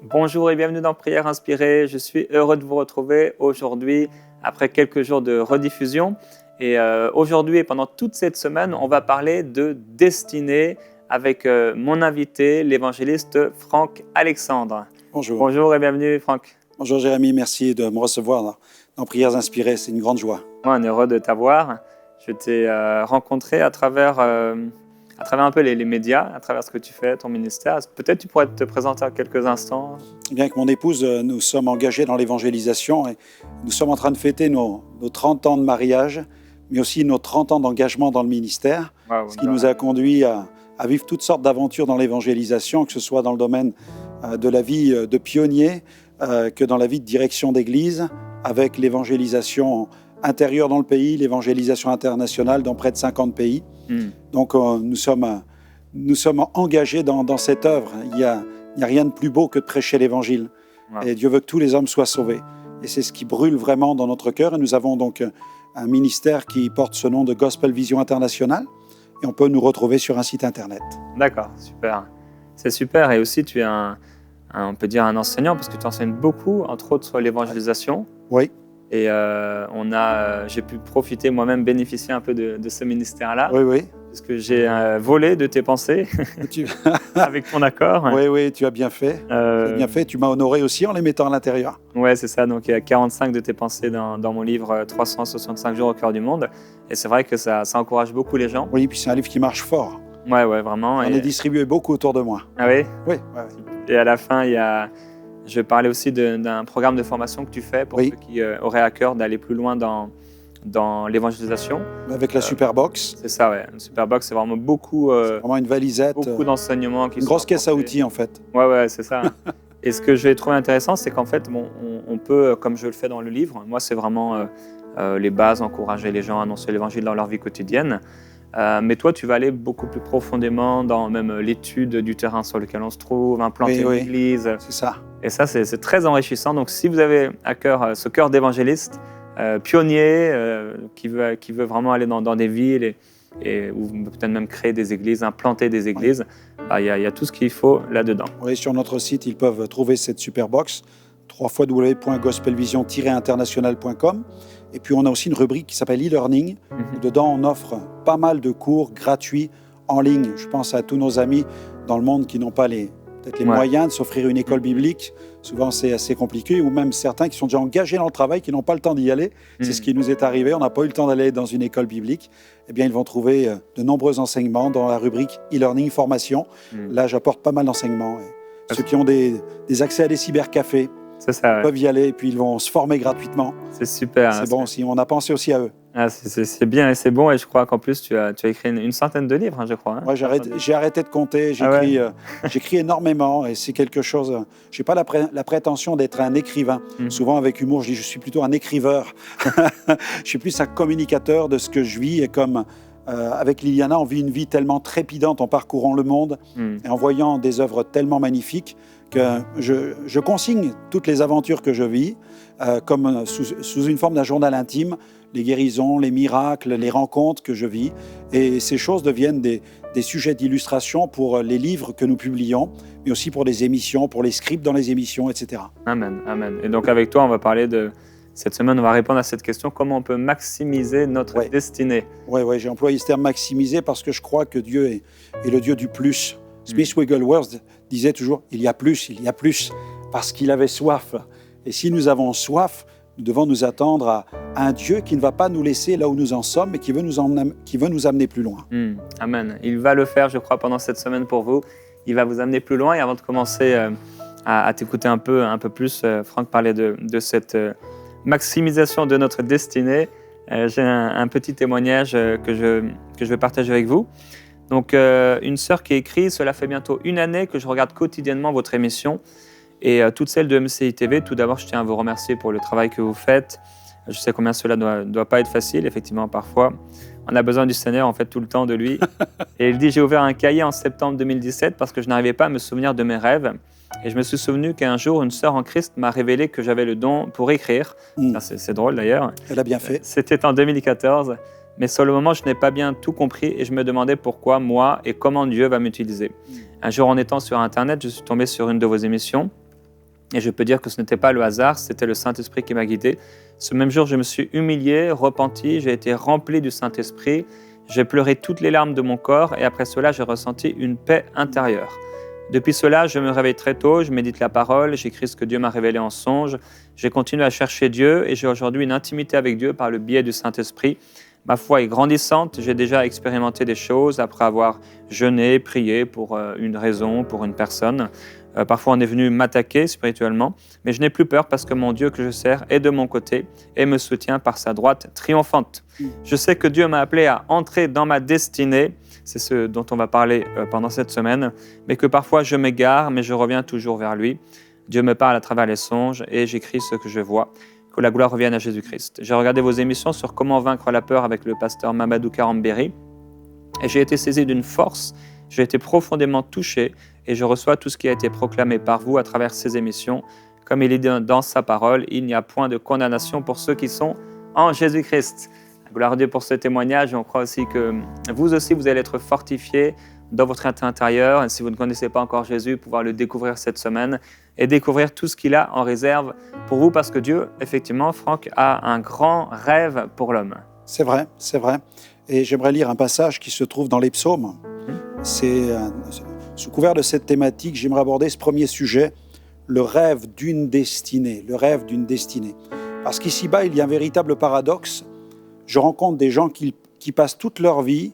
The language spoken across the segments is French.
Bonjour et bienvenue dans Prière Inspirée. Je suis heureux de vous retrouver aujourd'hui après quelques jours de rediffusion. Et aujourd'hui et pendant toute cette semaine, on va parler de destinée avec mon invité, l'évangéliste Franck Alexandre. Bonjour. Bonjour et bienvenue Franck. Bonjour Jérémy, merci de me recevoir dans Prières Inspirées, c'est une grande joie. Moi, on est heureux de t'avoir. Je t'ai rencontré à travers un peu les médias, à travers ce que tu fais, ton ministère. Peut-être tu pourrais te présenter en quelques instants. Bien que mon épouse, nous sommes engagés dans l'évangélisation et nous sommes en train de fêter nos 30 ans de mariage, mais aussi nos 30 ans d'engagement dans le ministère, ce qui nous a conduit à vivre toutes sortes d'aventures dans l'évangélisation, que ce soit dans le domaine de la vie de pionnier, que dans la vie de direction d'église, avec l'évangélisation intérieure dans le pays, l'évangélisation internationale dans près de 50 pays. Donc nous sommes engagés dans cette œuvre. Il n'y a rien de plus beau que de prêcher l'évangile. Et Dieu veut que tous les hommes soient sauvés. Et c'est ce qui brûle vraiment dans notre cœur. Et nous avons donc un ministère qui porte ce nom de Gospel Vision International. Et on peut nous retrouver sur un site internet. D'accord, super. C'est super. Et aussi, tu es on peut dire un enseignant, parce que tu enseignes beaucoup, entre autres sur l'évangélisation. Oui. Et j'ai pu profiter, moi-même, bénéficier un peu de ce ministère-là. Oui. Parce que j'ai volé de tes pensées, avec ton accord. Oui, tu as bien fait. Tu as bien fait. Tu m'as honoré aussi en les mettant à l'intérieur. Oui, c'est ça. Donc, il y a 45 de tes pensées dans mon livre « 365 jours au cœur du monde ». Et c'est vrai que ça encourage beaucoup les gens. Oui, puis c'est un livre qui marche fort. Ouais, vraiment. On est distribué beaucoup autour de moi. Ah oui? Oui. Et à la fin, je vais parler aussi d'un programme de formation que tu fais pour ceux qui auraient à cœur d'aller plus loin dans l'évangélisation. Avec la Superbox. C'est ça, ouais. La Superbox, c'est vraiment beaucoup... c'est vraiment une valisette. Beaucoup d'enseignements qui sont... Une grosse caisse à outils, en fait. Ouais, c'est ça. Et ce que je vais trouver intéressant, c'est qu'en fait, on peut, comme je le fais dans le livre, moi, c'est vraiment les bases, encourager les gens à annoncer l'évangile dans leur vie quotidienne. Mais toi, tu vas aller beaucoup plus profondément dans même l'étude du terrain sur lequel on se trouve, implanter une église. C'est ça. Et ça, c'est très enrichissant. Donc, si vous avez à cœur ce cœur d'évangéliste, pionnier, qui veut vraiment aller dans des villes ou peut-être même créer des églises, implanter des églises, il y a tout ce qu'il faut là-dedans. Oui, sur notre site, ils peuvent trouver cette Superbox, www.gospelvision-international.com. Et puis, on a aussi une rubrique qui s'appelle e-learning. Dedans, on offre pas mal de cours gratuits en ligne. Je pense à tous nos amis dans le monde qui n'ont pas les moyens de s'offrir une école biblique. Souvent, c'est assez compliqué. Ou même certains qui sont déjà engagés dans le travail, qui n'ont pas le temps d'y aller. C'est ce qui nous est arrivé. On n'a pas eu le temps d'aller dans une école biblique. Eh bien, ils vont trouver de nombreux enseignements dans la rubrique e-learning formation. Là, j'apporte pas mal d'enseignements. Ceux qui ont des accès à des cybercafés, peuvent y aller et puis ils vont se former gratuitement. C'est super. C'est bon aussi, on a pensé aussi à eux. C'est bien et c'est bon, et je crois qu'en plus tu as écrit une centaine de livres, je crois. Ouais, j'ai arrêté de compter, j'écris énormément et c'est quelque chose. Je n'ai pas la prétention d'être un écrivain. Souvent avec humour, je dis je suis plutôt un écriveur. Je suis plus un communicateur de ce que je vis, et comme avec Liliana, on vit une vie tellement trépidante en parcourant le monde et en voyant des œuvres tellement magnifiques que je consigne toutes les aventures que je vis comme sous une forme d'un journal intime, les guérisons, les miracles, les rencontres que je vis. Et ces choses deviennent des sujets d'illustration pour les livres que nous publions, mais aussi pour des émissions, pour les scripts dans les émissions, etc. Amen. Et donc avec toi, on va parler cette semaine, on va répondre à cette question: comment on peut maximiser notre destinée? Oui, j'ai employé ce terme maximiser parce que je crois que Dieu est le Dieu du plus. Smith Wigglesworth disait toujours il y a plus, parce qu'il avait soif. Et si nous avons soif, nous devons nous attendre à un Dieu qui ne va pas nous laisser là où nous en sommes, mais qui veut nous amener plus loin. Amen. Il va le faire, je crois, pendant cette semaine pour vous. Il va vous amener plus loin. Et avant de commencer à t'écouter un peu plus, Franck parlait de cette maximisation de notre destinée. J'ai un petit témoignage que je vais partager avec vous. Donc, une sœur qui écrit: cela fait bientôt 1 année que je regarde quotidiennement votre émission et toutes celles de MCI TV. Tout d'abord, je tiens à vous remercier pour le travail que vous faites. Je sais combien cela doit pas être facile, effectivement, parfois. On a besoin du Seigneur, en fait, tout le temps de lui. Et il dit: j'ai ouvert un cahier en septembre 2017 parce que je n'arrivais pas à me souvenir de mes rêves. Et je me suis souvenu qu'un jour, une sœur en Christ m'a révélé que j'avais le don pour écrire. C'est drôle, d'ailleurs. Elle a bien fait. C'était en 2014. Mais sur le moment, je n'ai pas bien tout compris et je me demandais pourquoi moi et comment Dieu va m'utiliser. Un jour, en étant sur Internet, je suis tombé sur une de vos émissions Et je peux dire que ce n'était pas le hasard, c'était le Saint-Esprit qui m'a guidé. Ce même jour, je me suis humilié, repenti, j'ai été rempli du Saint-Esprit, j'ai pleuré toutes les larmes de mon corps et après cela, j'ai ressenti une paix intérieure. Depuis cela, je me réveille très tôt, je médite la parole, j'écris ce que Dieu m'a révélé en songe, j'ai continué à chercher Dieu et j'ai aujourd'hui une intimité avec Dieu par le biais du Saint-Esprit. Ma foi est grandissante, j'ai déjà expérimenté des choses après avoir jeûné, prié pour une raison, pour une personne. Parfois, on est venu m'attaquer spirituellement, mais je n'ai plus peur parce que mon Dieu que je sers est de mon côté et me soutient par sa droite triomphante. Je sais que Dieu m'a appelé à entrer dans ma destinée, c'est ce dont on va parler pendant cette semaine, mais que parfois je m'égare, mais je reviens toujours vers lui. Dieu me parle à travers les songes et j'écris ce que je vois. Que la gloire revienne à Jésus-Christ. J'ai regardé vos émissions sur comment vaincre la peur avec le pasteur Mamadou Karambéry et j'ai été saisi d'une force, j'ai été profondément touché et je reçois tout ce qui a été proclamé par vous à travers ces émissions. Comme il est dit dans sa parole, il n'y a point de condamnation pour ceux qui sont en Jésus-Christ. Gloire à Dieu pour ce témoignage. On croit aussi que vous aussi, vous allez être fortifiés dans votre intérieur. Et si vous ne connaissez pas encore Jésus, pouvoir le découvrir cette semaine et découvrir tout ce qu'il a en réserve pour vous, parce que Dieu, effectivement, Franck, a un grand rêve pour l'homme. C'est vrai, c'est vrai. Et j'aimerais lire un passage qui se trouve dans les psaumes. C'est sous couvert de cette thématique, j'aimerais aborder ce premier sujet, le rêve d'une destinée, le rêve d'une destinée. Parce qu'ici-bas, il y a un véritable paradoxe. Je rencontre des gens qui passent toute leur vie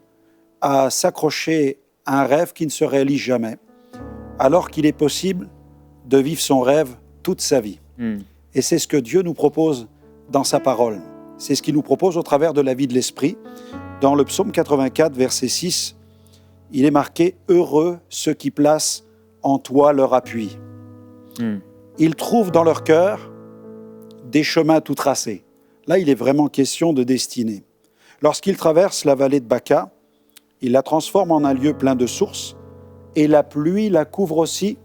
à s'accrocher à un rêve qui ne se réalise jamais, alors qu'il est possible de vivre son rêve toute sa vie. Et c'est ce que Dieu nous propose dans sa parole. C'est ce qu'il nous propose au travers de la vie de l'Esprit. Dans le psaume 84, verset 6, il est marqué « Heureux ceux qui placent en toi leur appui. Ils trouvent dans leur cœur des chemins tout tracés. » Là, il est vraiment question de destinée. Lorsqu'ils traversent la vallée de Baca, il la transforme en un lieu plein de sources et la pluie la couvre aussi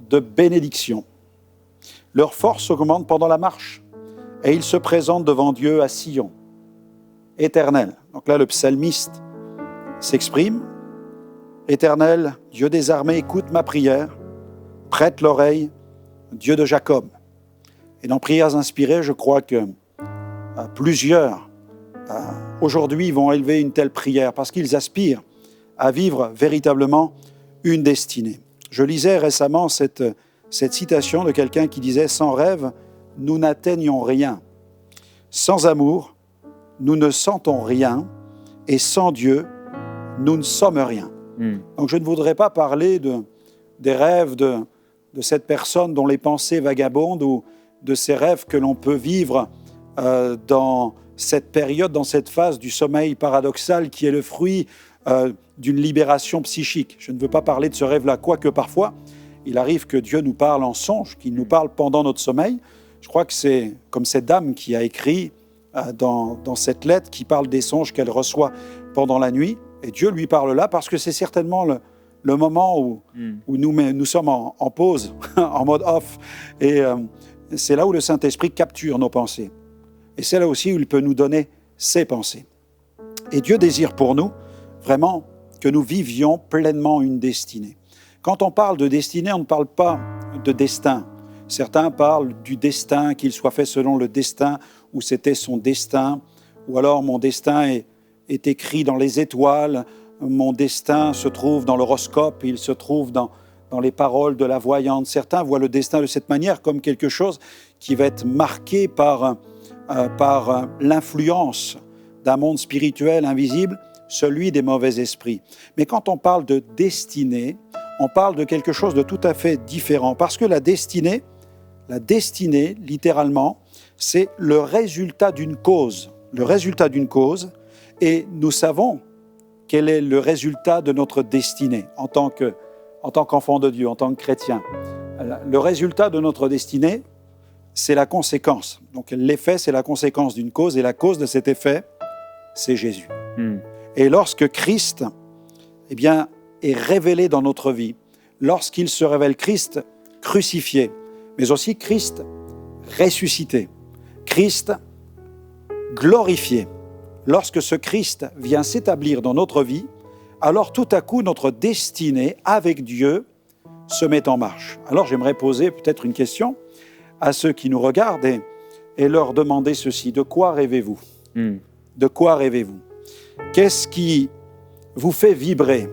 de bénédictions. Leur force augmente pendant la marche et ils se présentent devant Dieu à Sion, éternel. Donc là, le psalmiste s'exprime. Éternel, Dieu des armées, écoute ma prière, prête l'oreille, Dieu de Jacob. Et dans Prières inspirées, je crois que plusieurs aujourd'hui vont élever une telle prière parce qu'ils aspirent à vivre véritablement une destinée. Je lisais récemment cette citation de quelqu'un qui disait « Sans rêve, nous n'atteignons rien. Sans amour, nous ne sentons rien. Et sans Dieu, nous ne sommes rien. » Donc je ne voudrais pas parler des rêves de cette personne dont les pensées vagabondent ou de ces rêves que l'on peut vivre dans cette période, dans cette phase du sommeil paradoxal qui est le fruit d'une libération psychique. Je ne veux pas parler de ce rêve-là, quoique parfois, il arrive que Dieu nous parle en songe, qu'il nous parle pendant notre sommeil. Je crois que c'est comme cette dame qui a écrit dans cette lettre, qui parle des songes qu'elle reçoit pendant la nuit, et Dieu lui parle là, parce que c'est certainement le moment où nous sommes en pause, en mode off, et c'est là où le Saint-Esprit capture nos pensées. Et c'est là aussi où il peut nous donner ses pensées. Et Dieu désire pour nous, vraiment, que nous vivions pleinement une destinée. Quand on parle de destinée, on ne parle pas de destin. Certains parlent du destin, qu'il soit fait selon le destin, ou c'était son destin, ou alors mon destin est écrit dans les étoiles, mon destin se trouve dans l'horoscope, il se trouve dans les paroles de la voyante. Certains voient le destin de cette manière comme quelque chose qui va être marqué par l'influence d'un monde spirituel invisible, celui des mauvais esprits. Mais quand on parle de destinée, on parle de quelque chose de tout à fait différent, parce que la destinée, littéralement, c'est le résultat d'une cause. Le résultat d'une cause, et nous savons quel est le résultat de notre destinée en tant qu'enfant de Dieu, en tant que chrétien. Le résultat de notre destinée, c'est la conséquence. Donc l'effet, c'est la conséquence d'une cause, et la cause de cet effet, c'est Jésus. Et lorsque Christ est révélé dans notre vie, lorsqu'il se révèle, Christ crucifié, mais aussi Christ ressuscité, Christ glorifié, lorsque ce Christ vient s'établir dans notre vie, alors tout à coup notre destinée avec Dieu se met en marche. Alors j'aimerais poser peut-être une question à ceux qui nous regardent et leur demander ceci. De quoi rêvez-vous? De quoi rêvez-vous? Qu'est-ce qui vous fait vibrer?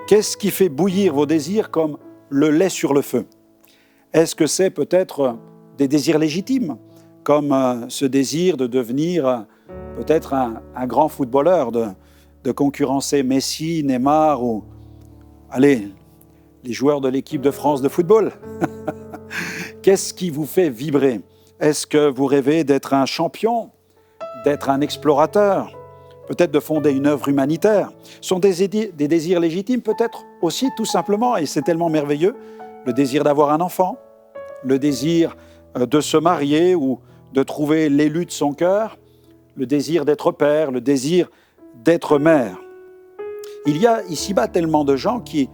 Qu'est-ce qui fait bouillir vos désirs comme le lait sur le feu? Est-ce que c'est peut-être des désirs légitimes, comme ce désir de devenir peut-être un grand footballeur, de concurrencer Messi, Neymar ou, allez, les joueurs de l'équipe de France de football? Qu'est-ce qui vous fait vibrer? Est-ce que vous rêvez d'être un champion, d'être un explorateur, peut-être de fonder une œuvre humanitaire? Ce sont des désirs légitimes, peut-être aussi tout simplement, et c'est tellement merveilleux, le désir d'avoir un enfant, le désir de se marier ou de trouver l'élu de son cœur, le désir d'être père, le désir d'être mère. Il y a ici-bas tellement de gens qui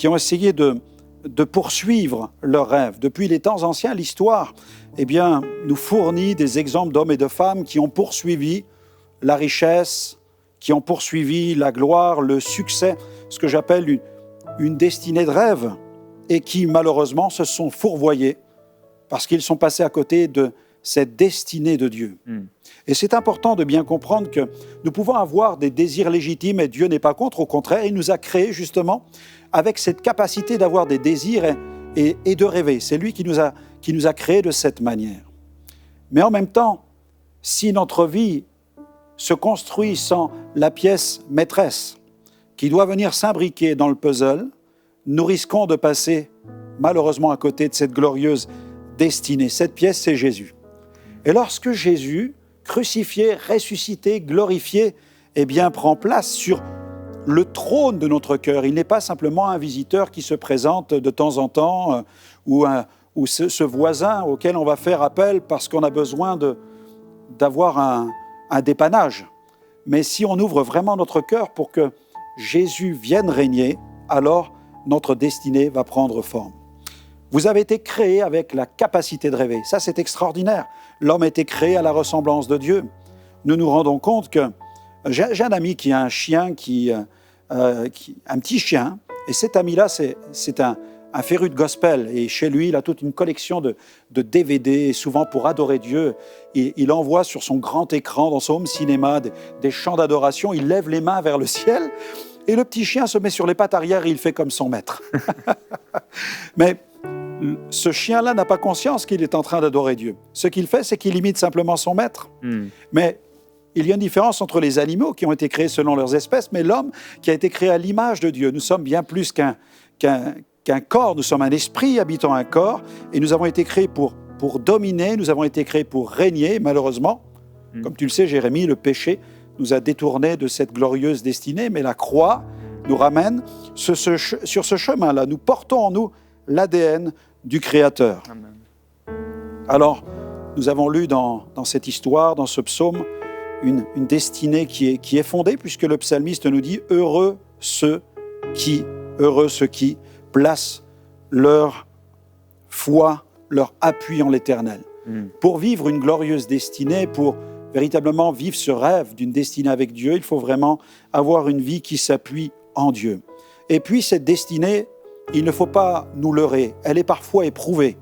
ont essayé de poursuivre leurs rêves. Depuis les temps anciens, l'histoire nous fournit des exemples d'hommes et de femmes qui ont poursuivi la richesse, qui ont poursuivi la gloire, le succès, ce que j'appelle une destinée de rêve, et qui malheureusement se sont fourvoyés parce qu'ils sont passés à côté de cette destinée de Dieu. Et c'est important de bien comprendre que nous pouvons avoir des désirs légitimes et Dieu n'est pas contre, au contraire, il nous a créés justement avec cette capacité d'avoir des désirs et de rêver. C'est lui qui nous a créés de cette manière. Mais en même temps, si notre vie se construit sans la pièce maîtresse qui doit venir s'imbriquer dans le puzzle, nous risquons de passer malheureusement à côté de cette glorieuse destinée. Cette pièce, c'est Jésus. Et lorsque Jésus, crucifié, ressuscité, glorifié, prend place sur le trône de notre cœur, il n'est pas simplement un visiteur qui se présente de temps en temps ou ce voisin auquel on va faire appel parce qu'on a besoin d'avoir un dépannage. Mais si on ouvre vraiment notre cœur pour que Jésus vienne régner, alors notre destinée va prendre forme. Vous avez été créé avec la capacité de rêver. Ça, c'est extraordinaire. L'homme a été créé à la ressemblance de Dieu. Nous nous rendons compte que... J'ai un ami qui a un chien, un petit chien, et cet ami-là, c'est un féru de gospel. Et chez lui, il a toute une collection de DVD, souvent pour adorer Dieu. Il envoie sur son grand écran, dans son home cinéma, des chants d'adoration. Il lève les mains vers le ciel, et le petit chien se met sur les pattes arrière et il fait comme son maître. Mais ce chien-là n'a pas conscience qu'il est en train d'adorer Dieu. Ce qu'il fait, c'est qu'il imite simplement son maître. Mais il y a une différence entre les animaux qui ont été créés selon leurs espèces, mais l'homme qui a été créé à l'image de Dieu. Nous sommes bien plus qu'un corps, nous sommes un esprit habitant un corps, et nous avons été créés pour dominer, nous avons été créés pour régner. Malheureusement, comme tu le sais, Jérémie, le péché nous a détournés de cette glorieuse destinée, mais la croix nous ramène sur ce chemin-là. Nous portons en nous l'ADN du Créateur. Amen. Alors, nous avons lu dans cette histoire, dans ce psaume, une destinée qui est fondée, puisque le psalmiste nous dit « Heureux ceux qui placent leur foi, leur appui en l'Éternel. » Pour vivre une glorieuse destinée, pour véritablement vivre ce rêve d'une destinée avec Dieu, il faut vraiment avoir une vie qui s'appuie en Dieu. Et puis cette destinée, il ne faut pas nous leurrer, elle est parfois éprouvée.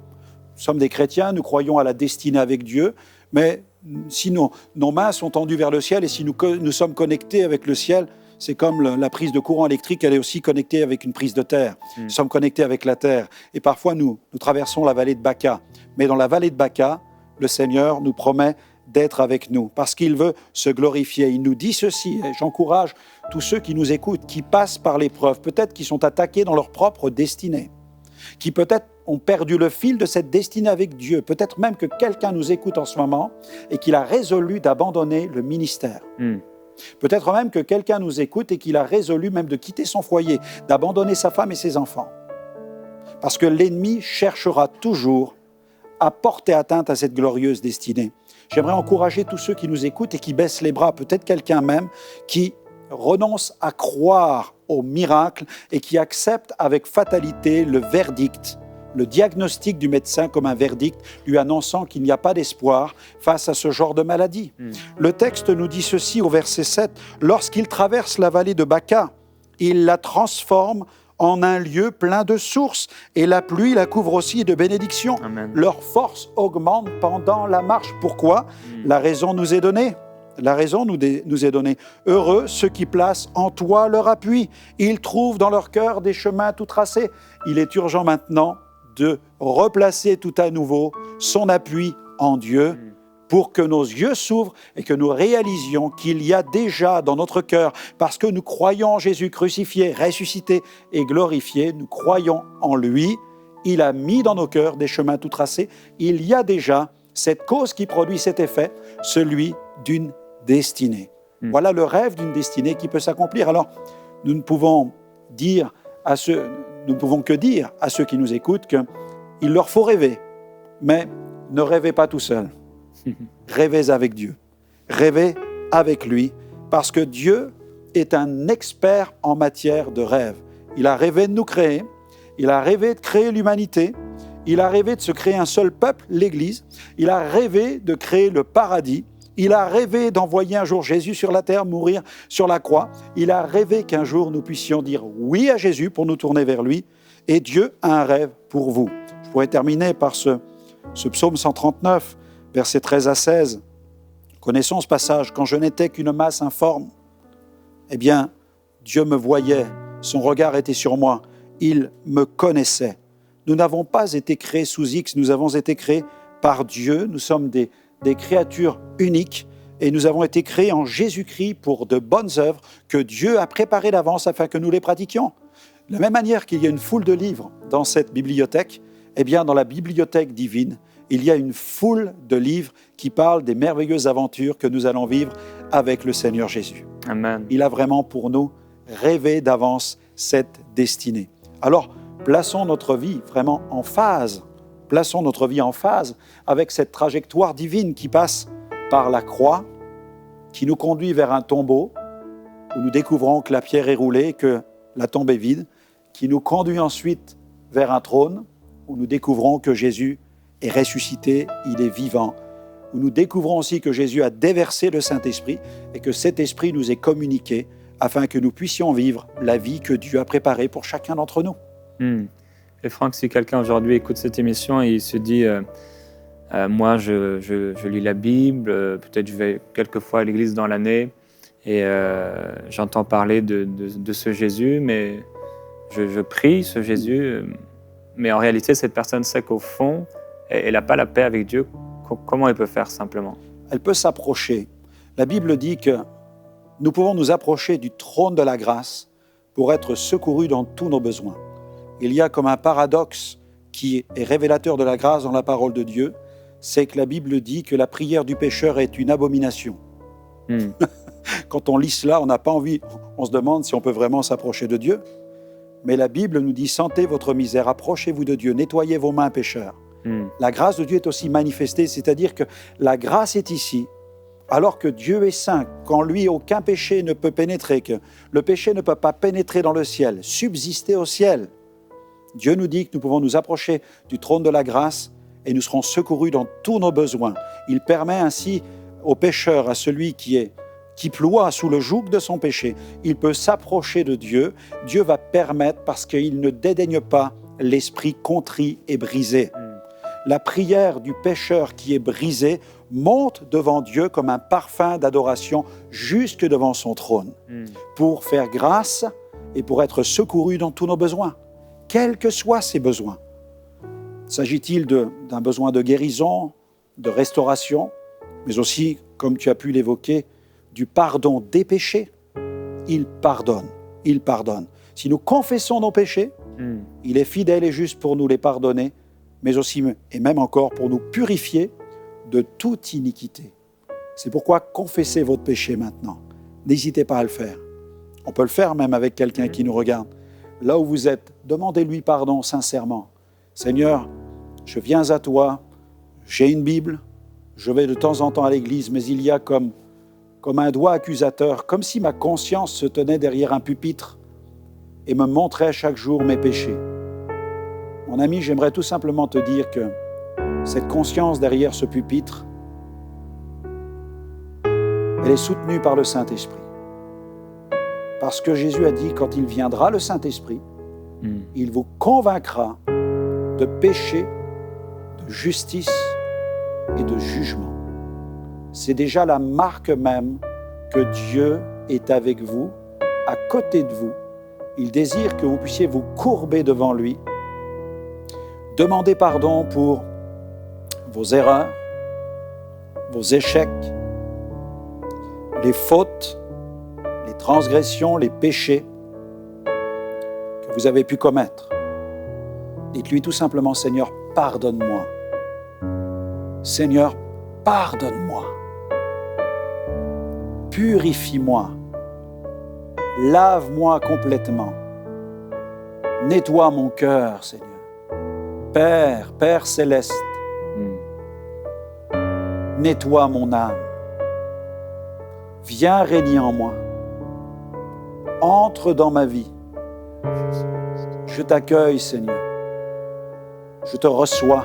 Nous sommes des chrétiens, nous croyons à la destinée avec Dieu, mais si nos mains sont tendues vers le ciel et si nous sommes connectés avec le ciel, c'est comme la prise de courant électrique, elle est aussi connectée avec une prise de terre. Nous sommes connectés avec la terre. Et parfois, nous traversons la vallée de Baca. Mais dans la vallée de Baca, le Seigneur nous promet d'être avec nous, parce qu'il veut se glorifier. Il nous dit ceci, et j'encourage tous ceux qui nous écoutent, qui passent par l'épreuve, peut-être qui sont attaqués dans leur propre destinée, qui peut-être ont perdu le fil de cette destinée avec Dieu, peut-être même que quelqu'un nous écoute en ce moment et qu'il a résolu d'abandonner le ministère. Peut-être même que quelqu'un nous écoute et qu'il a résolu même de quitter son foyer, d'abandonner sa femme et ses enfants. Parce que l'ennemi cherchera toujours à porter atteinte à cette glorieuse destinée. J'aimerais encourager tous ceux qui nous écoutent et qui baissent les bras, peut-être quelqu'un même qui renonce à croire au miracle et qui accepte avec fatalité le verdict, le diagnostic du médecin comme un verdict lui annonçant qu'il n'y a pas d'espoir face à ce genre de maladie. Le texte nous dit ceci au verset 7, « Lorsqu'il traverse la vallée de Baca, il la transforme en un lieu plein de sources, et la pluie la couvre aussi de bénédictions. Amen. Leur force augmente pendant la marche. Pourquoi ? La raison nous est donnée. La raison nous est donnée. Heureux ceux qui placent en toi leur appui. Ils trouvent dans leur cœur des chemins tout tracés. Il est urgent maintenant de replacer tout à nouveau son appui en Dieu pour que nos yeux s'ouvrent et que nous réalisions qu'il y a déjà dans notre cœur, parce que nous croyons en Jésus crucifié, ressuscité et glorifié, nous croyons en lui, il a mis dans nos cœurs des chemins tout tracés. Il y a déjà cette cause qui produit cet effet, celui d'une destinée. Voilà le rêve d'une destinée qui peut s'accomplir. Alors, nous ne pouvons que dire à ceux qui nous écoutent qu'il leur faut rêver, mais ne rêvez pas tout seul. Rêvez avec Dieu. Rêvez avec lui, parce que Dieu est un expert en matière de rêve. Il a rêvé de nous créer, il a rêvé de créer l'humanité, il a rêvé de se créer un seul peuple, l'Église, il a rêvé de créer le paradis, il a rêvé d'envoyer un jour Jésus sur la terre, mourir sur la croix, il a rêvé qu'un jour nous puissions dire oui à Jésus pour nous tourner vers lui, et Dieu a un rêve pour vous. Je pourrais terminer par ce psaume 139, versets 13 à 16. Connaissons ce passage. Quand je n'étais qu'une masse informe, eh bien, Dieu me voyait, son regard était sur moi, il me connaissait. Nous n'avons pas été créés sous X, nous avons été créés par Dieu, nous sommes des créatures uniques et nous avons été créés en Jésus-Christ pour de bonnes œuvres que Dieu a préparées d'avance afin que nous les pratiquions. De la même manière qu'il y a une foule de livres dans cette bibliothèque, eh bien, dans la bibliothèque divine, il y a une foule de livres qui parlent des merveilleuses aventures que nous allons vivre avec le Seigneur Jésus. Amen. Il a vraiment pour nous rêvé d'avance cette destinée. Alors, plaçons notre vie vraiment en phase. Plaçons notre vie en phase avec cette trajectoire divine qui passe par la croix, qui nous conduit vers un tombeau où nous découvrons que la pierre est roulée, que la tombe est vide, qui nous conduit ensuite vers un trône où nous découvrons que Jésus est ressuscité, il est vivant, où nous découvrons aussi que Jésus a déversé le Saint-Esprit et que cet Esprit nous est communiqué afin que nous puissions vivre la vie que Dieu a préparée pour chacun d'entre nous. Et Franck, si quelqu'un aujourd'hui écoute cette émission et il se dit moi je lis la Bible, peut-être je vais quelques fois à l'église dans l'année et j'entends parler de ce Jésus, mais je prie ce Jésus, mais en réalité cette personne sait qu'au fond elle n'a pas la paix avec Dieu. Comment elle peut faire simplement ? Elle peut s'approcher. La Bible dit que nous pouvons nous approcher du trône de la grâce pour être secourus dans tous nos besoins. Il y a comme un paradoxe qui est révélateur de la grâce dans la parole de Dieu, c'est que la Bible dit que la prière du pécheur est une abomination. Quand on lit cela, on n'a pas envie, on se demande si on peut vraiment s'approcher de Dieu. Mais la Bible nous dit « Sentez votre misère, approchez-vous de Dieu, nettoyez vos mains pécheurs ». La grâce de Dieu est aussi manifestée, c'est-à-dire que la grâce est ici, alors que Dieu est saint, qu'en lui aucun péché ne peut pénétrer, que le péché ne peut pas pénétrer dans le ciel, subsister au ciel. Dieu nous dit que nous pouvons nous approcher du trône de la grâce et nous serons secourus dans tous nos besoins. Il permet ainsi au pécheur, à celui qui ploie sous le joug de son péché, il peut s'approcher de Dieu. Dieu va permettre parce qu'il ne dédaigne pas l'esprit contrit et brisé. La prière du pécheur qui est brisé monte devant Dieu comme un parfum d'adoration jusque devant son trône pour faire grâce et pour être secouru dans tous nos besoins, quels que soient ces besoins. S'agit-il d'un besoin de guérison, de restauration, mais aussi, comme tu as pu l'évoquer, du pardon des péchés? Il pardonne, il pardonne. Si nous confessons nos péchés, il est fidèle et juste pour nous les pardonner, mais aussi, et même encore, pour nous purifier de toute iniquité. C'est pourquoi confessez votre péché maintenant. N'hésitez pas à le faire. On peut le faire même avec quelqu'un qui nous regarde. Là où vous êtes, demandez-lui pardon sincèrement. Seigneur, je viens à toi, j'ai une Bible, je vais de temps en temps à l'église, mais il y a comme un doigt accusateur, comme si ma conscience se tenait derrière un pupitre et me montrait chaque jour mes péchés. Mon ami, j'aimerais tout simplement te dire que cette conscience derrière ce pupitre, elle est soutenue par le Saint-Esprit. Parce que Jésus a dit, quand il viendra, le Saint-Esprit, Il vous convaincra de péché, de justice et de jugement. C'est déjà la marque même que Dieu est avec vous, à côté de vous. Il désire que vous puissiez vous courber devant lui, demander pardon pour vos erreurs, vos échecs, les fautes, les transgressions, les péchés que vous avez pu commettre. Dites-lui tout simplement, Seigneur, pardonne-moi. Seigneur, pardonne-moi. Purifie-moi. Lave-moi complètement. Nettoie mon cœur, Seigneur. Père céleste, nettoie mon âme. Viens régner en moi. Entre dans ma vie. Je t'accueille, Seigneur. Je te reçois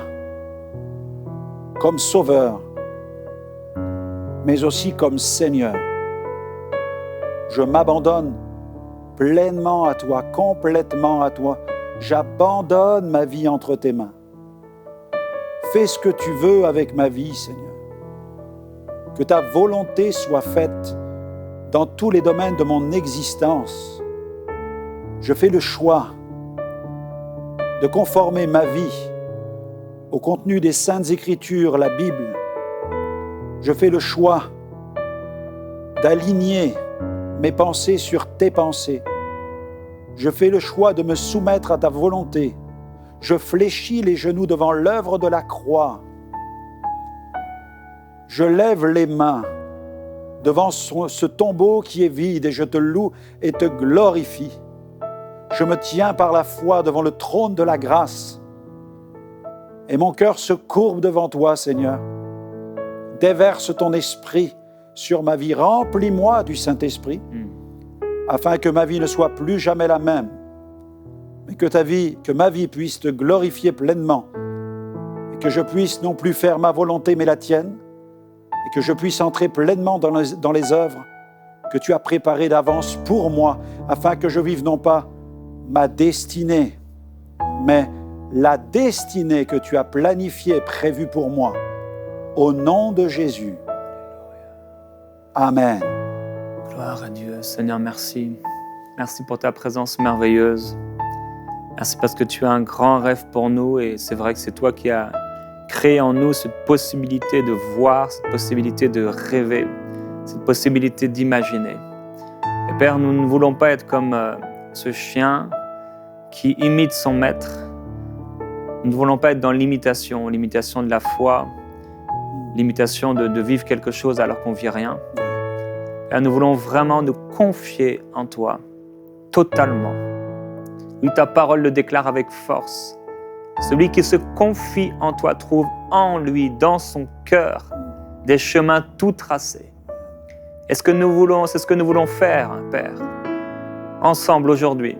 comme Sauveur, mais aussi comme Seigneur. Je m'abandonne pleinement à toi, complètement à toi. J'abandonne ma vie entre tes mains. Fais ce que tu veux avec ma vie, Seigneur. Que ta volonté soit faite dans tous les domaines de mon existence. Je fais le choix de conformer ma vie au contenu des Saintes Écritures, la Bible. Je fais le choix d'aligner mes pensées sur tes pensées. Je fais le choix de me soumettre à ta volonté. Je fléchis les genoux devant l'œuvre de la croix. Je lève les mains devant ce tombeau qui est vide et je te loue et te glorifie. Je me tiens par la foi devant le trône de la grâce. Et mon cœur se courbe devant toi, Seigneur. Déverse ton esprit sur ma vie. Remplis-moi du Saint-Esprit, afin que ma vie ne soit plus jamais la même, mais que ma vie puisse te glorifier pleinement, et que je puisse non plus faire ma volonté, mais la tienne, et que je puisse entrer pleinement dans les œuvres que tu as préparées d'avance pour moi, afin que je vive non pas ma destinée, mais la destinée que tu as planifiée, prévue pour moi. Au nom de Jésus. Amen. Gloire à Dieu. Seigneur, merci. Merci pour ta présence merveilleuse. Merci parce que tu as un grand rêve pour nous et c'est vrai que c'est toi qui as créé en nous cette possibilité de voir, cette possibilité de rêver, cette possibilité d'imaginer. Et Père, nous ne voulons pas être comme ce chien qui imite son maître. Nous ne voulons pas être dans l'imitation de la foi, l'imitation de vivre quelque chose alors qu'on ne vit rien. Et nous voulons vraiment nous confier en toi, totalement. Oui, ta parole le déclare avec force. Celui qui se confie en toi trouve en lui, dans son cœur, des chemins tout tracés. C'est ce que nous voulons faire, Père, ensemble aujourd'hui.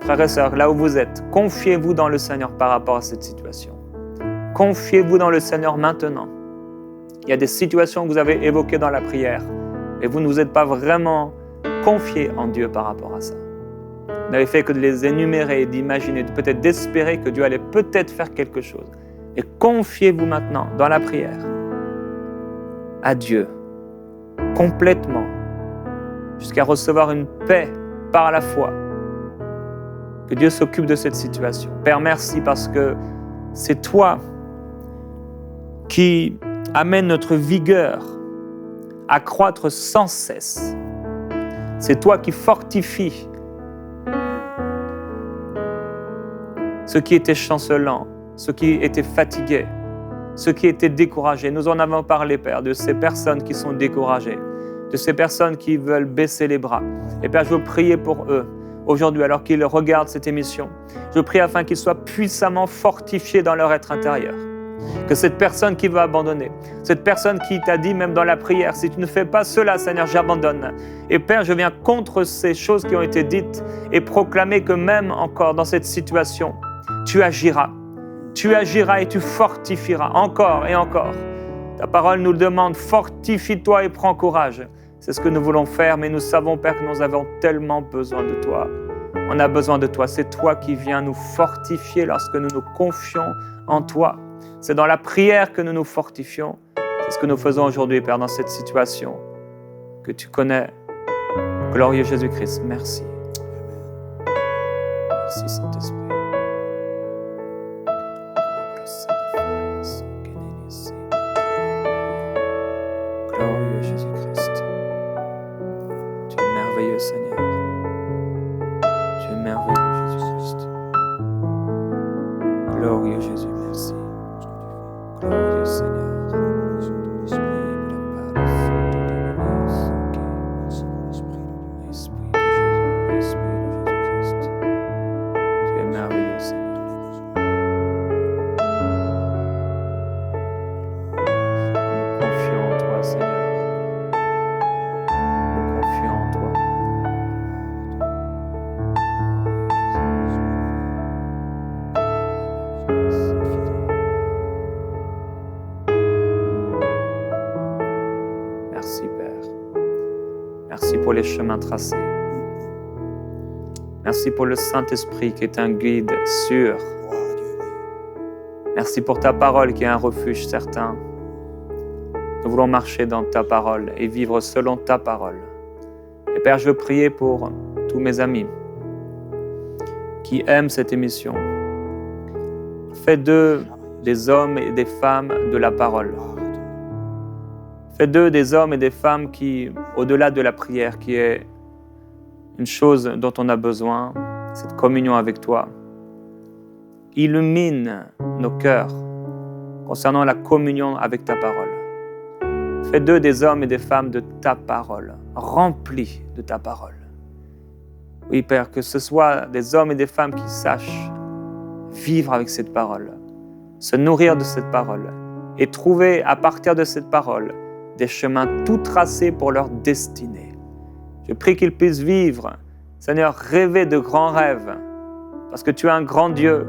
Frères et sœurs, là où vous êtes, confiez-vous dans le Seigneur par rapport à cette situation. Confiez-vous dans le Seigneur maintenant. Il y a des situations que vous avez évoquées dans la prière, et vous ne vous êtes pas vraiment confié en Dieu par rapport à ça. Vous n'avez fait que de les énumérer, d'imaginer, peut-être d'espérer que Dieu allait peut-être faire quelque chose. Et confiez-vous maintenant dans la prière à Dieu, complètement, jusqu'à recevoir une paix par la foi. Que Dieu s'occupe de cette situation. Père, merci parce que c'est toi qui amène notre vigueur à croître sans cesse. C'est toi qui fortifies ceux qui étaient chancelants, ceux qui étaient fatigués, ceux qui étaient découragés. Nous en avons parlé, Père, de ces personnes qui sont découragées, de ces personnes qui veulent baisser les bras. Et Père, je veux prier pour eux aujourd'hui, alors qu'ils regardent cette émission. Je prie afin qu'ils soient puissamment fortifiés dans leur être intérieur. Que cette personne qui veut abandonner, cette personne qui t'a dit même dans la prière, si tu ne fais pas cela, Seigneur, j'abandonne. Et Père, je viens contre ces choses qui ont été dites et proclamer que même encore dans cette situation, tu agiras et tu fortifieras encore et encore. Ta parole nous demande, fortifie-toi et prends courage. C'est ce que nous voulons faire, mais nous savons, Père, que nous avons tellement besoin de toi. On a besoin de toi. C'est toi qui viens nous fortifier lorsque nous nous confions en toi. C'est dans la prière que nous nous fortifions. C'est ce que nous faisons aujourd'hui, Père, dans cette situation que tu connais. Glorieux Jésus-Christ, merci. Merci, Saint-Esprit. Glorieux Jésus-Christ. Tu es merveilleux, Seigneur. Tu es merveilleux, Jésus-Christ. Glorieux Jésus, merci. Glorieux Seigneur. Merci Père. Merci pour les chemins tracés. Merci pour le Saint-Esprit qui est un guide sûr. Merci pour ta parole qui est un refuge certain. Nous voulons marcher dans ta parole et vivre selon ta parole. Et Père, je veux prier pour tous mes amis qui aiment cette émission. Fais d'eux des hommes et des femmes de la parole. Fais d'eux des hommes et des femmes qui, au-delà de la prière, qui est une chose dont on a besoin, cette communion avec toi, illumine nos cœurs concernant la communion avec ta parole. Fais d'eux des hommes et des femmes de ta parole, remplis de ta parole. Oui, Père, que ce soit des hommes et des femmes qui sachent vivre avec cette parole, se nourrir de cette parole et trouver à partir de cette parole des chemins tout tracés pour leur destinée. Je prie qu'ils puissent vivre, Seigneur, rêver de grands rêves, parce que tu es un grand Dieu,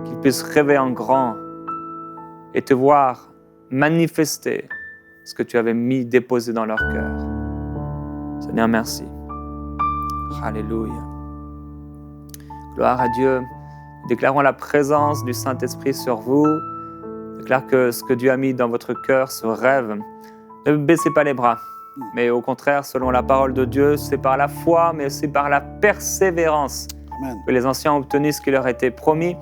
qu'ils puissent rêver en grand et te voir manifester ce que tu avais déposé dans leur cœur. Seigneur, merci. Alléluia. Gloire à Dieu. Déclarons la présence du Saint-Esprit sur vous. Déclare que ce que Dieu a mis dans votre cœur, ce rêve, ne baissez pas les bras. Mais au contraire, selon la parole de Dieu, c'est par la foi, mais aussi par la persévérance Amen. Que les anciens ont obtenu ce qui leur était promis.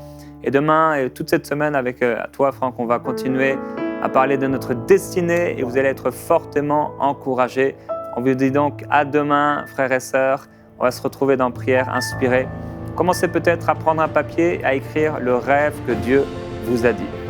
Et demain, et toute cette semaine, avec toi, Franck, on va continuer à parler de notre destinée et vous allez être fortement encouragés. On vous dit donc à demain, frères et sœurs. On va se retrouver dans Prière inspirée. Commencez peut-être à prendre un papier, à écrire le rêve que Dieu vous a dit.